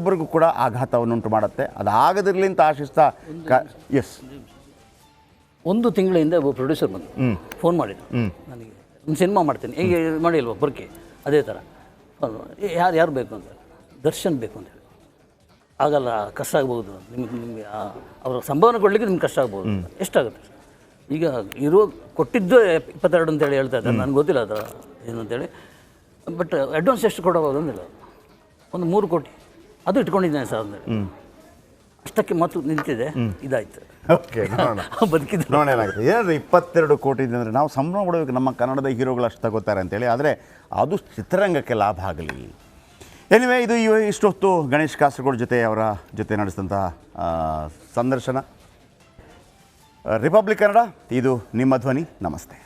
ಪ್ರತಿಯೊಬ್ಬರಿಗೂ ಕೂಡ ಆಘಾತವನ್ನುಂಟು ಮಾಡುತ್ತೆ. ಅದಾಗದಿರಲಿ ಅಂತ ಆಶಿಸ್ತಾ ಎಸ್. ಒಂದು ತಿಂಗಳ ಹಿಂದೆ ಒಬ್ಬ ಪ್ರೊಡ್ಯೂಸರ್ ಬಂದು ಫೋನ್ ಮಾಡಿದ್ರು ನನಗೆ, ಒಂದು ಸಿನಿಮಾ ಮಾಡ್ತೀನಿ ಈಗ ಮಾಡಿಲ್ವ ಬರ್ಕಿ ಅದೇ ಥರ ಯಾರು ಬೇಕು ಅಂತ, ದರ್ಶನ್ ಬೇಕು ಅಂತ ಹೇಳಿ. ಆಗಲ್ಲ, ಕಷ್ಟ ಆಗ್ಬೋದು ನಿಮಗೆ ಅವ್ರ ಸಂಭಾವನೆ ಕೊಡಲಿಕ್ಕೆ ನಿಮ್ಗೆ ಕಷ್ಟ ಆಗ್ಬೋದು. ಎಷ್ಟಾಗುತ್ತೆ ಈಗ ಇರೋ ಕೊಟ್ಟಿದ್ದು 22 ಅಂತೇಳಿ ಹೇಳ್ತಾ ಇದ್ದಾರೆ, ನನಗೆ ಗೊತ್ತಿಲ್ಲ ಅದರ ಏನು ಅಂತೇಳಿ. ಬಟ್ ಅಡ್ವಾನ್ಸ್ ಎಷ್ಟು ಕೊಡಬಹುದು ಅಂದಿಲ್ಲ, ಒಂದು 3 ಕೋಟಿ ಅದು ಇಟ್ಕೊಂಡಿದ್ದೇನೆ ಸರ್ ಅಂದೇಳಿ. ಅಷ್ಟಕ್ಕೆ ಮಾತು ನಿಂತಿದೆ, ಇದಾಯ್ತು. ಓಕೆ, ಬದುಕಿದ್ದು ನೋಡೋಣ ಏನಾಗುತ್ತೆ. ಏನಾದರೂ 22 ಕೋಟಿ ಅಂದರೆ ನಾವು ಸಂಭ್ರಮ ಪಡಬೇಕು, ನಮ್ಮ ಕನ್ನಡದ ಹೀರೋಗಳು ಅಷ್ಟು ತಗೋತಾರೆ ಅಂತೇಳಿ. ಆದರೆ ಅದು ಚಿತ್ರರಂಗಕ್ಕೆ ಲಾಭ ಆಗಲಿ. ಎನಿವೆ, ಇದು ಇಷ್ಟೊತ್ತು ಗಣೇಶ್ ಕಾಸರಗೋಡು ಅವರ ಜೊತೆ ನಡೆಸಿದಂಥ ಸಂದರ್ಶನ. ರಿಪಬ್ಲಿಕ್ ಕನ್ನಡ, ಇದು ನಿಮ್ಮ ಧ್ವನಿ. ನಮಸ್ತೆ.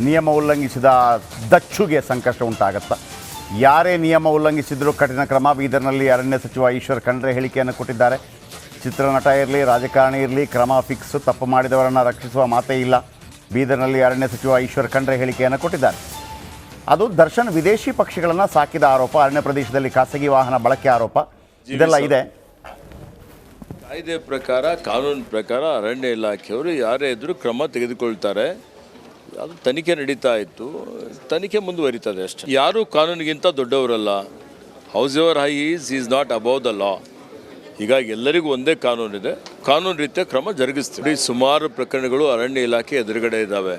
ನಿಯಮ ಉಲ್ಲಂಘಿಸಿದ ದಚ್ಚುಗೆ ಸಂಕಷ್ಟ ಉಂಟಾಗತ್ತಾ? ಯಾರೇ ನಿಯಮ ಉಲ್ಲಂಘಿಸಿದರೂ ಕಠಿಣ ಕ್ರಮ. ಬೀದರ್ನಲ್ಲಿ ಅರಣ್ಯ ಸಚಿವ ಈಶ್ವರ್ ಖಂಡ್ರೆ ಹೇಳಿಕೆಯನ್ನು ಕೊಟ್ಟಿದ್ದಾರೆ. ಚಿತ್ರನಟ ಇರಲಿ, ರಾಜಕಾರಣಿ ಇರಲಿ, ಕ್ರಮ ಫಿಕ್ಸ್. ತಪ್ಪು ಮಾಡಿದವರನ್ನು ರಕ್ಷಿಸುವ ಮಾತೇ ಇಲ್ಲ. ಬೀದರ್ನಲ್ಲಿ ಅರಣ್ಯ ಸಚಿವ ಈಶ್ವರ್ ಖಂಡ್ರೆ ಹೇಳಿಕೆಯನ್ನು ಕೊಟ್ಟಿದ್ದಾರೆ. ಅದು ದರ್ಶನ್ ವಿದೇಶಿ ಪಕ್ಷಿಗಳನ್ನು ಸಾಕಿದ ಆರೋಪ, ಅರಣ್ಯ ಪ್ರದೇಶದಲ್ಲಿ ಖಾಸಗಿ ವಾಹನ ಬಳಕೆ ಆರೋಪ, ಇದೆಲ್ಲ ಇದೆ. ಕಾಯ್ದೆ ಪ್ರಕಾರ, ಕಾನೂನು ಪ್ರಕಾರ ಅರಣ್ಯ ಇಲಾಖೆಯವರು ಯಾರೇ ಇದ್ದರೂ ಕ್ರಮ ತೆಗೆದುಕೊಳ್ತಾರೆ. ಅದು ತನಿಖೆ ನಡೀತಾ ಇತ್ತು, ತನಿಖೆ ಮುಂದುವರಿತದೆ ಅಷ್ಟೇ. ಯಾರೂ ಕಾನೂನಿಗಿಂತ ದೊಡ್ಡವರಲ್ಲ. Howsoever high is not above the law. ಹೀಗಾಗಿ ಎಲ್ಲರಿಗೂ ಒಂದೇ ಕಾನೂನಿದೆ, ಕಾನೂನು ರೀತಿಯ ಕ್ರಮ ಜರುಗಿಸ್ತೀವಿ. ಸುಮಾರು ಪ್ರಕರಣಗಳು ಅರಣ್ಯ ಇಲಾಖೆ ಎದುರುಗಡೆ ಇದ್ದಾವೆ.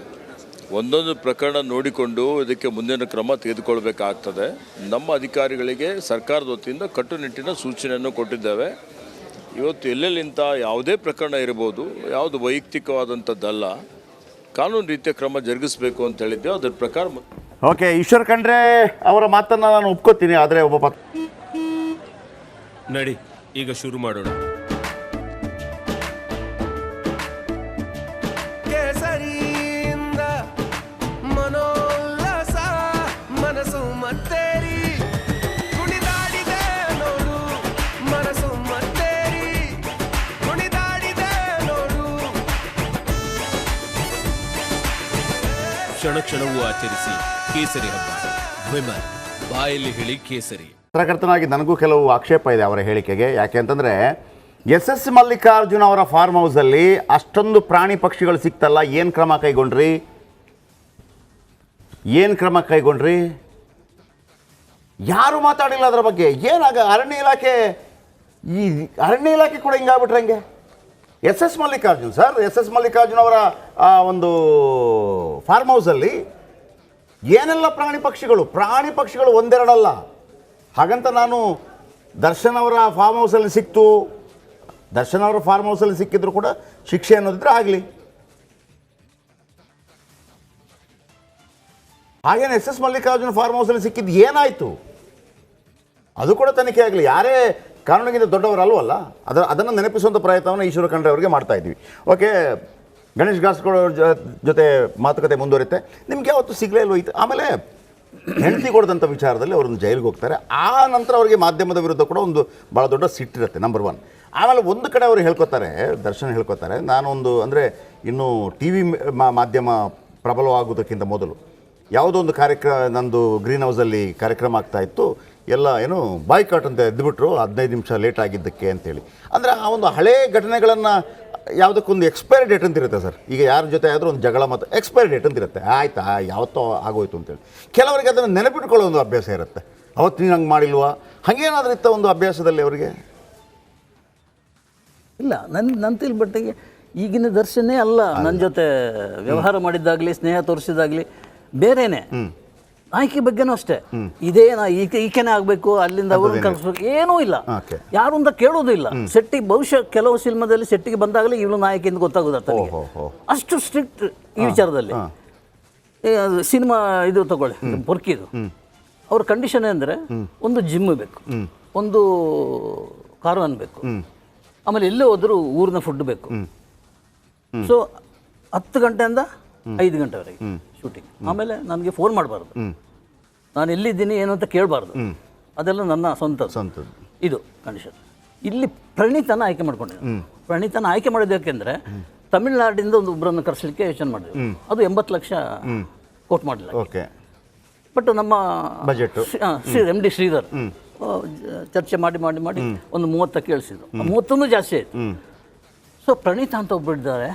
ಒಂದೊಂದು ಪ್ರಕರಣ ನೋಡಿಕೊಂಡು ಇದಕ್ಕೆ ಮುಂದಿನ ಕ್ರಮ ತೆಗೆದುಕೊಳ್ಬೇಕಾಗ್ತದೆ. ನಮ್ಮ ಅಧಿಕಾರಿಗಳಿಗೆ ಸರ್ಕಾರದ ವತಿಯಿಂದ ಕಟ್ಟುನಿಟ್ಟಿನ ಸೂಚನೆಯನ್ನು ಕೊಟ್ಟಿದ್ದೇವೆ. ಇವತ್ತು ಎಲ್ಲೆಲ್ಲಿಂತ ಯಾವುದೇ ಪ್ರಕರಣ ಇರ್ಬೋದು, ಯಾವುದು ವೈಯಕ್ತಿಕವಾದಂಥದ್ದಲ್ಲ, ಕಾನೂನು ರೀತಿಯ ಕ್ರಮ ಜರುಗಿಸಬೇಕು ಅಂತ ಹೇಳಿದ್ದೇವೆ. ಅದರ ಪ್ರಕಾರ ಓಕೆ, ಈಶ್ವರ್ ಖಂಡ್ರೆ ಅವರ ಮಾತನ್ನು ನಾನು ಒಪ್ಕೋತೀನಿ. ಆದರೆ ಒಬ್ಬ ನಡಿ ಈಗ ಶುರು ಮಾಡೋಣ. ಕ್ಷಣ ಕ್ಷಣವೂ ಆಚರಿಸಿ ಕೇಸರಿ ಹಬ್ಬ. ವಿಮಲ್, ಬಾಯಲ್ಲಿ ಹೇಳಿ ಕೇಸರಿ. ಪತ್ರಕರ್ತನಾಗಿ ನನಗೂ ಕೆಲವು ಆಕ್ಷೇಪ ಇದೆ ಅವರ ಹೇಳಿಕೆಗೆ. ಯಾಕೆ ಅಂತಂದರೆ ಎಸ್ ಮಲ್ಲಿಕಾರ್ಜುನ ಅವರ ಫಾರ್ಮ್ ಹೌಸಲ್ಲಿ ಅಷ್ಟೊಂದು ಪ್ರಾಣಿ ಪಕ್ಷಿಗಳು ಸಿಕ್ತಲ್ಲ, ಏನು ಕ್ರಮ ಕೈಗೊಂಡ್ರಿ? ಯಾರು ಮಾತಾಡಿಲ್ಲ ಅದರ ಬಗ್ಗೆ. ಏನಾಗ ಅರಣ್ಯ ಇಲಾಖೆ ಕೂಡ ಹಿಂಗಾಗ್ಬಿಟ್ರೆ ಹೆಂಗೆ? S Mallikarjun sir, S Mallikarjun ಅವರ ಒಂದು ಫಾರ್ಮ್ ಹೌಸಲ್ಲಿ ಏನೆಲ್ಲ ಪ್ರಾಣಿ ಪಕ್ಷಿಗಳು ಒಂದೆರಡಲ್ಲ. ಹಾಗಂತ ನಾನು ದರ್ಶನ್ ಅವರ ಫಾರ್ಮ್ ಹೌಸಲ್ಲಿ ಸಿಕ್ಕಿದ್ರು ಕೂಡ ಶಿಕ್ಷೆ ಅನ್ನೋದಿದ್ರೆ ಆಗಲಿ. ಹಾಗೇನು ಎಸ್ ಮಲ್ಲಿಕಾರ್ಜುನ್ ಫಾರ್ಮ್ ಹೌಸಲ್ಲಿ ಸಿಕ್ಕಿದ್ದು ಏನಾಯಿತು ಅದು ಕೂಡ ತನಿಖೆ ಆಗಲಿ. ಯಾರೇ ಕಾನೂನಿಗಿಂತ ದೊಡ್ಡವರಲ್ವಲ್ಲ, ಅದನ್ನು ನೆನಪಿಸುವಂಥ ಪ್ರಯತ್ನವನ್ನು ಈಶ್ವರ ಖಂಡ್ರೆ ಅವರಿಗೆ ಮಾಡ್ತಾ ಇದ್ವಿ. ಓಕೆ, ಗಣೇಶ್ ಕಾಸರಗೋಡು ಜೊತೆ ಮಾತುಕತೆ ಮುಂದುವರಿತೆ. ನಿಮ್ಗೆ ಯಾವತ್ತು ಸಿಗಲೇ ಇಲ್ವೋ ಇತ್ತು. ಆಮೇಲೆ ಹೆಂಡತಿ ಕೊಡದಂಥ ವಿಚಾರದಲ್ಲಿ ಅವರೊಂದು ಜೈಲಿಗೆ ಹೋಗ್ತಾರೆ. ಆ ನಂತರ ಅವರಿಗೆ ಮಾಧ್ಯಮದ ವಿರುದ್ಧ ಕೂಡ ಒಂದು ಭಾಳ ದೊಡ್ಡ ಸಿಟ್ಟಿರುತ್ತೆ, ನಂಬರ್ 1. ಆಮೇಲೆ ಒಂದು ಕಡೆ ಅವರು ದರ್ಶನ್ ಹೇಳ್ಕೊತಾರೆ, ನಾನೊಂದು ಅಂದರೆ ಇನ್ನೂ ಟಿ ವಿ ಮಾಧ್ಯಮ ಪ್ರಬಲವಾಗುವುದಕ್ಕಿಂತ ಮೊದಲು ಯಾವುದೋ ಒಂದು ಕಾರ್ಯಕ್ರಮ, ನಂದು ಗ್ರೀನ್ ಹೌಸಲ್ಲಿ ಕಾರ್ಯಕ್ರಮ ಆಗ್ತಾಯಿತ್ತು, ಎಲ್ಲ ಏನು ಬಾಯ್ಕಾಟ್ ಅಂತ ಎದ್ದುಬಿಟ್ರು 15 ನಿಮಿಷ ಲೇಟ್ ಆಗಿದ್ದಕ್ಕೆ ಅಂತೇಳಿ. ಅಂದರೆ ಆ ಒಂದು ಹಳೇ ಘಟನೆಗಳನ್ನು ಯಾವುದಕ್ಕೊಂದು ಎಕ್ಸ್ಪೈರಿ ಡೇಟ್ ಅಂತ ಇರುತ್ತೆ ಸರ್. ಈಗ ಯಾರ ಜೊತೆ ಆದರೂ ಒಂದು ಜಗಳ ಮತ್ತು ಎಕ್ಸ್ಪೈರಿ ಡೇಟ್ ಅಂತ ಇರುತ್ತೆ, ಆಯ್ತಾ ಯಾವತ್ತೋ ಆಗೋಯ್ತು ಅಂತೇಳಿ. ಕೆಲವರಿಗೆ ಅದನ್ನು ನೆನಪಿಟ್ಕೊಳ್ಳೋ ಒಂದು ಅಭ್ಯಾಸ ಇರುತ್ತೆ. ಅವತ್ತು ನೀನು ಹಂಗೆ ಮಾಡಿಲ್ವಾ, ಹಾಗೇನಾದ್ರೂ ಇತ್ತ ಒಂದು ಅಭ್ಯಾಸದಲ್ಲಿ ಅವರಿಗೆ? ಇಲ್ಲ, ನನ್ನ ತಿಳ್ಬಿಟ್ಟಿಗೆ ಈಗಿನ ದರ್ಶನೇ ಅಲ್ಲ. ನನ್ನ ಜೊತೆ ವ್ಯವಹಾರ ಮಾಡಿದ್ದಾಗಲಿ, ಸ್ನೇಹ ತೋರಿಸಿದಾಗಲಿ ಬೇರೆನೆ. ಆಯ್ಕೆ ಬಗ್ಗೆನೂ ಅಷ್ಟೇ, ಇದೇ ಈಕೆನೇ ಆಗಬೇಕು, ಅಲ್ಲಿಂದ ಅವ್ರನ್ನ ಕಳಿಸ್ಬೇಕು, ಏನೂ ಇಲ್ಲ. ಯಾರು ಅಂತ ಕೇಳೋದು ಇಲ್ಲ. ಸೆಟ್ಟಿಗೆ ಬಹುಶಃ ಕೆಲವು ಸಿನಿಮಾದಲ್ಲಿ ಸೆಟ್ಟಿಗೆ ಬಂದಾಗಲೇ ಇವಳು ನಾಯಕಿ ಅಂತ ಗೊತ್ತಾಗೋದು. ಅಷ್ಟು ಸ್ಟ್ರಿಕ್ಟ್ ಈ ವಿಚಾರದಲ್ಲಿ. ಸಿನಿಮಾ ಇದು ತಗೊಳ್ಳಿ, ಪೊರ್ಕಿದು, ಅವ್ರ ಕಂಡೀಷನ್ ಅಂದರೆ ಒಂದು ಜಿಮ್ ಬೇಕು, ಒಂದು ಕಾರು ಅನ್ಬೇಕು, ಆಮೇಲೆ ಎಲ್ಲೇ ಹೋದರೂ ಊರಿನ ಫುಡ್ ಬೇಕು. ಸೊ 10 ಗಂಟೆಯಿಂದ 5 ಗಂಟೆವರೆಗೆ ಶೂಟಿಂಗ್. ಆಮೇಲೆ ನನಗೆ ಫೋನ್ ಮಾಡಬಾರ್ದು, ನಾನು ಎಲ್ಲಿದ್ದೀನಿ ಏನು ಅಂತ ಕೇಳಬಾರ್ದು, ಅದೆಲ್ಲ ನನ್ನ ಸ್ವಂತ. ಇದು ಕಂಡೀಷನ್. ಇಲ್ಲಿ ಪ್ರಣೀತನ ಆಯ್ಕೆ ಮಾಡ್ಕೊಂಡಿದ್ದೆ. ಪ್ರಣೀತನ ಆಯ್ಕೆ ಮಾಡಿದ್ದು ಯಾಕೆಂದರೆ ತಮಿಳ್ನಾಡಿಂದ ಒಂದು ಒಬ್ಬರನ್ನು ಕರೆಸಲಿಕ್ಕೆ ಯೋಚನೆ ಮಾಡಿದ್ವಿ. ಅದು 80 ಲಕ್ಷ ಕೋಟ್ ಮಾಡಲಿಲ್ಲ. ಬಟ್ ನಮ್ಮ ಬಜೆಟ್ MD ಶ್ರೀಧರ್ ಚರ್ಚೆ ಮಾಡಿ ಮಾಡಿ ಮಾಡಿ ಒಂದು 30 ಕೇಳಿಸಿದ್ರು, 30 ಜಾಸ್ತಿ ಆಯಿತು. ಸೊ ಪ್ರಣೀತಾ ಅಂತ ಒಬ್ಬರು ಇದ್ದಾರೆ,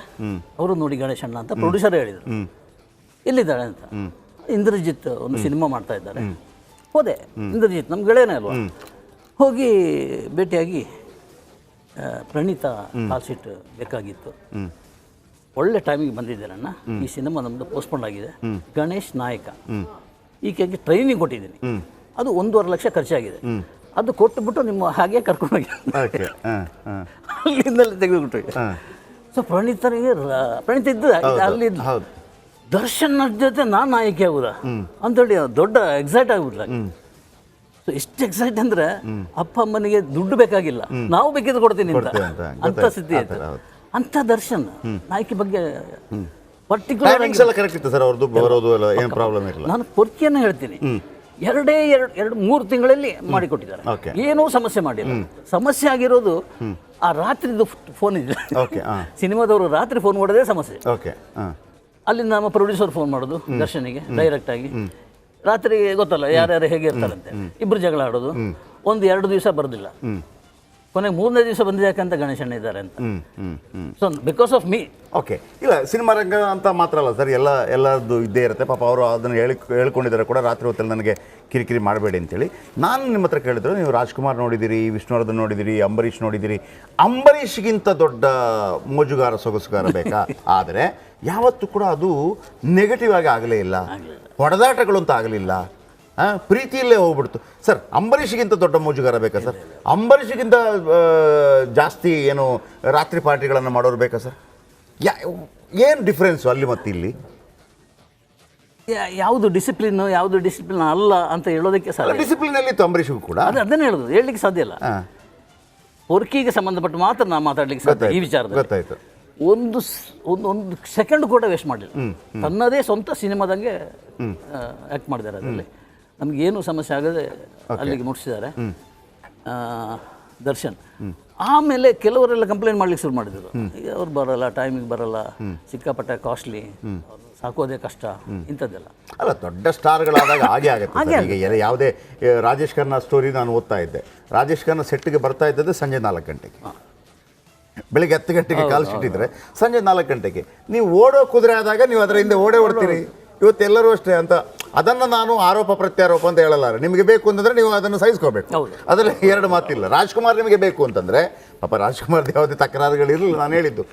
ಅವರು ನೋಡಿ ಗಣೇಶಣ್ಣ ಅಂತ ಪ್ರೊಡ್ಯೂಸರ್ ಹೇಳಿದರು, ಎಲ್ಲಿದ್ದಾಳೆ ಅಂತ. ಇಂದ್ರಜಿತ್ ಒಂದು ಸಿನಿಮಾ ಮಾಡ್ತಾ ಇದ್ದಾರೆ. ಹೋದೆ, ಇಂದ್ರಜಿತ್ ನಮ್ಮ ಗೆಳೆಯನೇ ಅಲ್ವಾ, ಹೋಗಿ ಭೇಟಿಯಾಗಿ ಪ್ರಣೀತಾ ಕಾಲ್ ಶೀಟ್ ಬೇಕಾಗಿತ್ತು, ಒಳ್ಳೆ ಟೈಮಿಗೆ ಬಂದಿದ್ದೀರಣ್ಣ, ಈ ಸಿನಿಮಾ ನಮ್ಮದು ಪೋಸ್ಟ್ಪೋಂಡ್ ಆಗಿದೆ, ಗಣೇಶ್ ನಾಯಕ, ಈಕೆಗೆ ಟ್ರೈನಿಂಗ್ ಕೊಟ್ಟಿದ್ದೀನಿ, ಅದು 1.5 ಲಕ್ಷ ಖರ್ಚಾಗಿದೆ, ಅದು ಕೊಟ್ಟುಬಿಟ್ಟು ನಿಮ್ಮ ಹಾಗೆ ಕರ್ಕೊಂಡೋಗಿ ಅಲ್ಲಿಂದಲೇ ತೆಗೆದುಬಿಟ್ಟು. ಸೊ ಪ್ರಣೀತಾ ಇದ್ದು ಅಲ್ಲಿದ್ದು ದರ್ಶನ್ ಜೊತೆ ನಾನು ನಾಯಕಿ ಆಗುದಾ ಅಂತೇಳಿ ದೊಡ್ಡ ಎಕ್ಸೈಟ್ ಆಗ್ಬಿಟ್ಲ. ಸೊ ಎಷ್ಟು ಎಕ್ಸೈಟ್ ಅಂದ್ರೆ ಅಪ್ಪ ಅಮ್ಮನಿಗೆ ದುಡ್ಡು ಬೇಕಾಗಿಲ್ಲ, ನಾವು ಬೇಕಿದ್ರೆ ಕೊಡ್ತೀನಿ ಅಂತ ಸ್ಥಿತಿ ಆಯ್ತು. ಅಂತ ದರ್ಶನ್ ನಾಯಕಿ ಬಗ್ಗೆ ಪರ್ಟಿಕ್ಯುಲರ್ ನಾನು ಪೊರ್ಕಿಯನ್ನು ಹೇಳ್ತೀನಿ, 2-3 ತಿಂಗಳಲ್ಲಿ ಮಾಡಿಕೊಟ್ಟಿದ್ದಾರೆ, ಏನೂ ಸಮಸ್ಯೆ ಮಾಡಿಲ್ಲ. ಸಮಸ್ಯೆ ಆಗಿರೋದು ಆ ರಾತ್ರಿದು ಫೋನ್ ಇದೆ, ಸಿನಿಮಾದವರು ರಾತ್ರಿ ಫೋನ್ ಮಾಡೋದೇ ಸಮಸ್ಯೆ. ಅಲ್ಲಿಂದ ನಮ್ಮ ಪ್ರೊಡ್ಯೂಸರ್ ಫೋನ್ ಮಾಡೋದು ದರ್ಶನಿಗೆ ಡೈರೆಕ್ಟ್ ಆಗಿ, ರಾತ್ರಿ ಗೊತ್ತಲ್ಲ ಯಾರ್ಯಾರು ಹೇಗೆ ಇರ್ತಾರಂತೆ, ಇಬ್ಬರು ಜಗಳ ಆಡೋದು, 1-2 ದಿವಸ ಬರೋದಿಲ್ಲ, ಕೊನೆಗೆ 3ನೇ ದಿವಸ ಬಂದಿದೆ ಯಾಕಂತ ಗಣೇಶಣ್ಣ ಇದ್ದಾರೆ ಅಂತ. So because of me. Okay, ಇಲ್ಲ ಸಿನಿಮಾ ರಂಗ ಅಂತ ಮಾತ್ರ ಅಲ್ಲ ಸರ್, ಎಲ್ಲರದ್ದು ಇದ್ದೇ ಇರುತ್ತೆ ಪಾಪ. ಅವರು ಅದನ್ನು ಹೇಳ್ಕೊಂಡಿದ್ದಾರೆ ಕೂಡ, ರಾತ್ರಿ ಹೊತ್ತಲ್ಲಿ ನನಗೆ ಕಿರಿಕಿರಿ ಮಾಡಬೇಡಿ ಅಂತೇಳಿ. ನಾನು ನಿಮ್ಮ ಹತ್ರ ಕೇಳಿದ್ರು, ನೀವು ರಾಜ್ಕುಮಾರ್ ನೋಡಿದ್ದೀರಿ, ವಿಷ್ಣುವರ್ಧನ್ ನೋಡಿದ್ದೀರಿ, ಅಂಬರೀಷ್ ನೋಡಿದ್ದೀರಿ, ಅಂಬರೀಷ್ಗಿಂತ ದೊಡ್ಡ ಮೋಜುಗಾರ ಸೊಗಸುಗಾರ ಬೇಕಾ? ಆದರೆ ಯಾವತ್ತೂ ಕೂಡ ಅದು ನೆಗೆಟಿವ್ ಆಗಿ ಆಗಲೇ ಇಲ್ಲ, ಹೊಡೆದಾಟಗಳು ಅಂತ ಆಗಲಿಲ್ಲ, ಪ್ರೀತಿಯಲ್ಲೇ ಹೋಗ್ಬಿಡ್ತು. ಸರ್ ಅಂಬರೀಷ್ಗಿಂತ ದೊಡ್ಡ ಮೋಜುಗಾರ ಬೇಕಾ ಸರ್? ಅಂಬರೀಷ್ಗಿಂತ ಜಾಸ್ತಿ ಏನು ರಾತ್ರಿ ಪಾರ್ಟಿಗಳನ್ನು ಮಾಡೋರು ಬೇಕಾ ಸರ್? ಏನು ಡಿಫ್ರೆನ್ಸು ಅಲ್ಲಿ ಮತ್ತು ಇಲ್ಲಿ? ಯಾವುದು ಡಿಸಿಪ್ಲಿನ್ ಅಲ್ಲ ಅಂತ ಹೇಳೋದಕ್ಕೆ ಸಾಧ್ಯ. ಡಿಸಿಪ್ಲಿನ್ ಎಲ್ಲಿತ್ತು ಅಂಬರೀಷ್ಗೂ ಕೂಡ? ಅದನ್ನೇ ಹೇಳೋದು, ಹೇಳಲಿಕ್ಕೆ ಸಾಧ್ಯ ಇಲ್ಲ. ಪೊರ್ಕಿಗೆ ಸಂಬಂಧಪಟ್ಟು ಮಾತ್ರ ನಾ ಮಾತಾಡ್ಲಿಕ್ಕೆ ಸಾಧ್ಯ ಈ ವಿಚಾರದಲ್ಲಿ. ಗೊತ್ತಾಯ್ತು. ಒಂದು ಸೆಕೆಂಡ್ ಕೂಡ ವೇಸ್ಟ್ ಮಾಡಲಿಲ್ಲ, ತನ್ನದೇ ಸ್ವಂತ ಸಿನಿಮಾದಂಗೆ ಆ್ಯಕ್ಟ್ ಮಾಡಿದ್ದಾರೆ. ಅದರಲ್ಲಿ ನಮಗೇನು ಸಮಸ್ಯೆ ಆಗದೆ ಅಲ್ಲಿಗೆ ಮುಟ್ಟಿಸಿದ್ದಾರೆ ದರ್ಶನ್. ಆಮೇಲೆ ಕೆಲವರೆಲ್ಲ ಕಂಪ್ಲೇಂಟ್ ಮಾಡ್ಲಿಕ್ಕೆ ಶುರು ಮಾಡಿದ್ರು, ಅವ್ರು ಬರಲ್ಲ, ಟೈಮಿಗೆ ಬರಲ್ಲ, ಸಿಕ್ಕಾಪಟ್ಟೆ ಕಾಸ್ಟ್ಲಿ, ಸಾಕೋದೇ ಕಷ್ಟ, ಇಂಥದ್ದೆಲ್ಲ. ಅಲ್ಲ, ದೊಡ್ಡ ಸ್ಟಾರ್ಗಳಾದಾಗ ಹಾಗೆ ಆಗುತ್ತೆ. ಈಗ ಯಾವುದೇ ರಾಜೇಶ್ ಖನ್ನಾ ಸ್ಟೋರಿ ನಾನು ಓದ್ತಾ ಇದ್ದೆ, ರಾಜೇಶ್ ಖನ್ನಾ ಸೆಟ್ಗೆ ಬರ್ತಾ ಇದ್ದದ್ದು ಸಂಜೆ 4 ಗಂಟೆಗೆ, ಬೆಳಿಗ್ಗೆ 10 ಗಂಟೆಗೆ ಕಾಲ್ ಸಿಟ್ಟಿದ್ರೆ ಸಂಜೆ 4 ಗಂಟೆಗೆ. ನೀವು ಓಡೋ ಕುದುರೆ ಆದಾಗ ನೀವು ಅದರ ಹಿಂದೆ ಓಡ್ತೀರಿ. ಇವತ್ತೆಲ್ಲರೂ ಅಷ್ಟೇ ಅಂತ. ಅದನ್ನು ನಾನು ಆರೋಪ ಪ್ರತ್ಯಾರೋಪ ಅಂತ ಹೇಳಲಾರೆ. ನಿಮಗೆ ಬೇಕು ಅಂತಂದರೆ ನೀವು ಅದನ್ನು ಸಹಿಸ್ಕೋಬೇಕು, ಅದರಲ್ಲಿ 2 ಮಾತಿಲ್ಲ. ರಾಜ್ಕುಮಾರ್ ನಿಮಗೆ ಬೇಕು ಅಂತಂದರೆ, ಪಾಪ ರಾಜ್ಕುಮಾರ್ದು ಯಾವುದೇ ತಕರಾರುಗಳಿರಲಿಲ್ಲ, ನಾನು ಹೇಳಿದ್ದು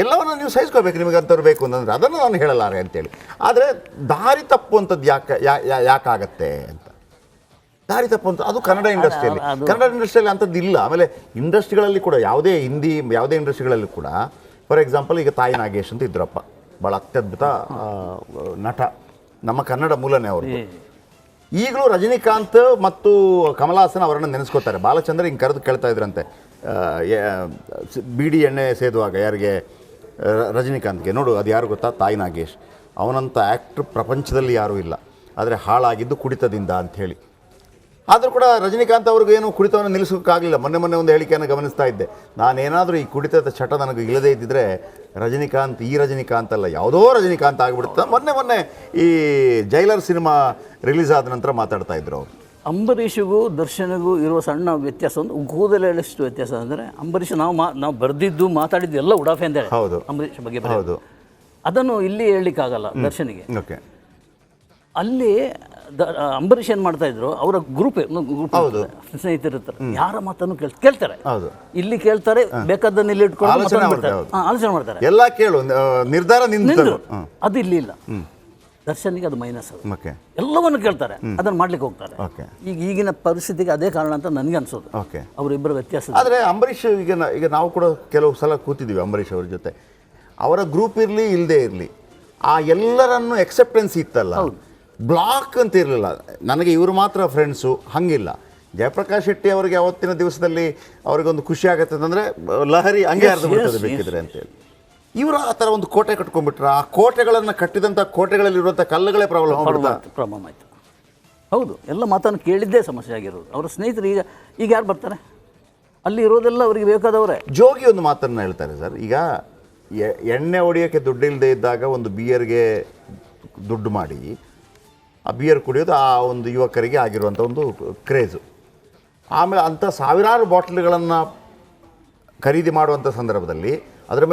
ಎಲ್ಲವನ್ನು ನೀವು ಸಹಿಸ್ಕೋಬೇಕು, ನಿಮಗೆ ಅಂಥವ್ರು ಬೇಕು ಅಂತಂದರೆ ಅದನ್ನು ನಾನು ಹೇಳಲಾರೆ ಅಂತೇಳಿ. ಆದರೆ ದಾರಿ ತಪ್ಪುವಂಥದ್ದು ಯಾಕಾಗತ್ತೆ ಅಂತ, ದಾರಿ ತಪ್ಪುವಂಥ ಅದು ಕನ್ನಡ ಇಂಡಸ್ಟ್ರಿಯಲ್ಲಿ ಅಂಥದ್ದು ಇಲ್ಲ. ಆಮೇಲೆ ಇಂಡಸ್ಟ್ರಿಗಳಲ್ಲಿ ಕೂಡ ಯಾವುದೇ ಇಂಡಸ್ಟ್ರಿಗಳಲ್ಲಿ ಕೂಡ, ಫಾರ್ ಎಕ್ಸಾಂಪಲ್ ಈಗ ತಾಯಿ ನಾಗೇಶ್ ಅಂತ ಇದ್ರಪ್ಪ, ಭಾಳ ಅತ್ಯದ್ಭುತ ನಟ, ನಮ್ಮ ಕನ್ನಡ ಮೂಲನೇ ಅವರು. ಈಗಲೂ ರಜನಿಕಾಂತ್ ಮತ್ತು ಕಮಲ್ ಹಾಸನ್ ಅವರನ್ನು ನೆನೆಸ್ಕೋತಾರೆ. ಬಾಲಚಂದ್ರ ಹಿಂಗೆ ಕರೆದು ಕೇಳ್ತಾ ಇದ್ರಂತೆ, ಬೀಡಿ ಎಣ್ಣೆ ಸೇದುವಾಗ ಯಾರಿಗೆ, ರಜನಿಕಾಂತ್ಗೆ, ನೋಡು ಅದು ಯಾರು ಗೊತ್ತಾ, ತಾಯಿ ನಾಗೇಶ್, ಅವನಂಥ ಆ್ಯಕ್ಟ್ರ್ ಪ್ರಪಂಚದಲ್ಲಿ ಯಾರೂ ಇಲ್ಲ, ಆದರೆ ಹಾಳಾಗಿದ್ದು ಕುಡಿತದಿಂದ ಅಂಥೇಳಿ. ಆದರೂ ಕೂಡ ರಜನಿಕಾಂತ್ ಅವ್ರಿಗೇನು ಕುಡಿತವನ್ನು ನಿಲ್ಲಿಸೋಕ್ಕಾಗಲಿಲ್ಲ. ಮೊನ್ನೆ ಒಂದು ಹೇಳಿಕೆಯನ್ನು ಗಮನಿಸ್ತಾ ಇದ್ದೆ, ನಾನೇನಾದರೂ ಈ ಕುಡಿತದ ಚಟ ನನಗೆ ಇಲ್ಲದೇ ಇದ್ದಿದ್ರೆ ರಜನಿಕಾಂತ್ ಈ ರಜನಿಕಾಂತ್ ಅಲ್ಲ, ಯಾವುದೋ ರಜನಿಕಾಂತ್ ಆಗಿಬಿಡುತ್ತೆ. ಮೊನ್ನೆ ಈ ಜೈಲರ್ ಸಿನಿಮಾ ರಿಲೀಸ್ ಆದ ನಂತರ ಮಾತಾಡ್ತಾ ಇದ್ರು ಅವರು. ಅಂಬರೀಷಿಗೂ ದರ್ಶನಿಗೂ ಇರುವ ಸಣ್ಣ ವ್ಯತ್ಯಾಸ, ಒಂದು ಕೂದಲೆಷ್ಟು ವ್ಯತ್ಯಾಸ ಅಂದರೆ, ಅಂಬರೀಷ್ ನಾವು ಬರೆದಿದ್ದು ಮಾತಾಡಿದ್ದು ಎಲ್ಲ ಉಡಾಫೆ ಅಂತ ಹೇಳಿ, ಹೌದು, ಅಂಬರೀಷ್ ಬಗ್ಗೆ ಹೌದು, ಅದನ್ನು ಇಲ್ಲಿ ಹೇಳಲಿಕ್ಕಾಗಲ್ಲ ದರ್ಶನಿಗೆ. ಓಕೆ, ಅಲ್ಲಿ ಅಂಬರೀಷ್ ಏನು ಮಾಡ್ತಾ ಇದ್ರು, ಅವರ ಗ್ರೂಪ್ ಸ್ನೇಹಿತರು ಇರ್ತಾರೆ, ಯಾರ ಮಾತನ್ನು ಕೇಳ್ತಾರೆ. ಇಲ್ಲಿ ಕೇಳ್ತಾರೆ, ಬೇಕಾದನ್ನು ಇಲ್ಲಿ ಇಟ್ಕೊಂಡು ಆಲೋಚನೆ ಮಾಡ್ತಾರೆ, ಎಲ್ಲ ಕೇಳು, ನಿರ್ಧಾರ ನಿಂತು. ಅದು ಇಲ್ಲಿ ಇಲ್ಲ. ದರ್ಶನಿಗೆ ಅದು ಮೈನಸ್. ಎಲ್ಲವನ್ನು ಕೇಳ್ತಾರೆ, ಅದನ್ನು ಮಾಡ್ಲಿಕ್ಕೆ ಹೋಗ್ತಾರೆ. ಈಗಿನ ಪರಿಸ್ಥಿತಿಗೆ ಅದೇ ಕಾರಣ ಅಂತ ನನಗೆ ಅನ್ಸೋದು. ಅವರಿಬ್ಬರ ವ್ಯತ್ಯಾಸ. ಆದರೆ ಅಂಬರೀಷ್ ಈಗ ನಾವು ಕೂಡ ಕೆಲವು ಸಲ ಕೂತಿದ್ದೀವಿ ಅಂಬರೀಷ್ ಅವ್ರ ಜೊತೆ, ಅವರ ಗ್ರೂಪ್ ಇರಲಿ ಇಲ್ಲದೆ ಇರಲಿ, ಆ ಎಲ್ಲರನ್ನು ಎಕ್ಸೆಪ್ಟೆನ್ಸ್ ಇತ್ತಲ್ಲ, ಬ್ಲಾಕ್ ಅಂತ ಇರಲಿಲ್ಲ. ನನಗೆ ಇವರು ಮಾತ್ರ ಫ್ರೆಂಡ್ಸು ಹಂಗಿಲ್ಲ. ಜಯಪ್ರಕಾಶ್ ಶೆಟ್ಟಿ ಅವರಿಗೆ ಅವತ್ತಿನ ದಿವಸದಲ್ಲಿ ಅವ್ರಿಗೊಂದು ಖುಷಿ ಆಗುತ್ತೆ ಅಂತಂದರೆ ಲಹರಿ ಹಂಗೆ ಅರ್ಧ ಬಿಡ್ತದೆ ಬೇಕಿದ್ರೆ ಅಂತೇಳಿ. ಇವರು ಆ ಥರ ಒಂದು ಕೋಟೆ ಕಟ್ಕೊಂಡ್ಬಿಟ್ರೆ, ಆ ಕೋಟೆಗಳನ್ನು ಕಟ್ಟಿದಂಥ ಕೋಟೆಗಳಲ್ಲಿರುವಂಥ ಕಲ್ಲುಗಳೇ ಪ್ರಾಬ್ಲಮ್ ಆಯಿತು. ಹೌದು, ಎಲ್ಲ ಮಾತನ್ನು ಕೇಳಿದ್ದೇ ಸಮಸ್ಯೆ ಆಗಿರೋದು. ಅವರ ಸ್ನೇಹಿತರು ಈಗ ಯಾರು ಬರ್ತಾರೆ, ಅಲ್ಲಿ ಇರೋದೆಲ್ಲ ಅವರಿಗೆ ಬೇಕಾದವರೇ. ಜೋಗಿ ಒಂದು ಮಾತನ್ನು ಹೇಳ್ತಾರೆ ಸರ್, ಈಗ ಎಣ್ಣೆ ಹೊಡಿಯೋಕ್ಕೆ ದುಡ್ಡಿಲ್ಲದೆ ಇದ್ದಾಗ ಒಂದು ಬಿಯರ್ಗೆ ದುಡ್ಡು ಮಾಡಿ ಆ ಬಿಯರ್ ಕುಡಿಯೋದು ಆ ಒಂದು ಯುವಕರಿಗೆ ಆಗಿರುವಂಥ ಒಂದು ಕ್ರೇಜು. ಆಮೇಲೆ ಅಂಥ ಸಾವಿರಾರು ಬಾಟ್ಲಿಗಳನ್ನು ಖರೀದಿ ಮಾಡುವಂಥ ಸಂದರ್ಭದಲ್ಲಿ ಅದರ